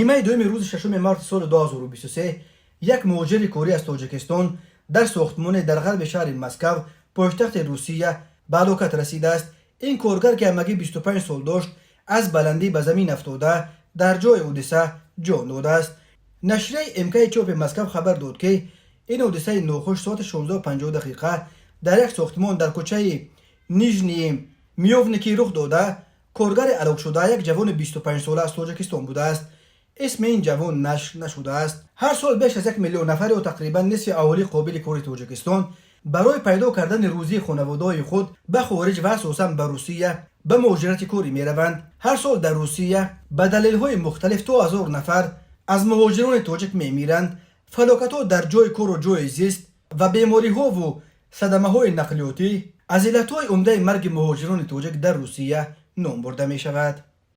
نیمه دوم روز ششم مارس سال 2023 یک مهاجر کوری از تاجیکستان در ساختمان در غرب شهر مسکو پایتخت روسیه به هلاکت رسیده است. این کارگر که همگی 25 سال داشت از بلندی به زمین افتاده در جای حادثه جان داده است. نشریه امکای چاپ مسکو خبر داد که این حادثه ناخوش ساعت 16:50 در یک ساختمان در کوچه نیژنی میوونیکی رخ داده. کارگر هلاک شده یک جوان 25 ساله از تاجیکستان بوده است. اسم این جوان نشر نشده است. هر سال بیش از 1 میلیون نفر و تقریبا نصف اهالی قابل کار تاجیکستان برای پیدا کردن روزی خانواده‌های خود به خارج و اساساً به روسیه به مهاجرت کاری می‌روند. هر سال در روسیه به دلایل‌های مختلف تا 1000 نفر از مهاجران تاجیک می‌میرند. فلاکت‌ها در جای کار و جای زیست و بیماری‌ها و صدمه‌های نقلیاتی از علت‌های عمده مرگ مهاجران تاجیک در روسیه نام برده می‌شود.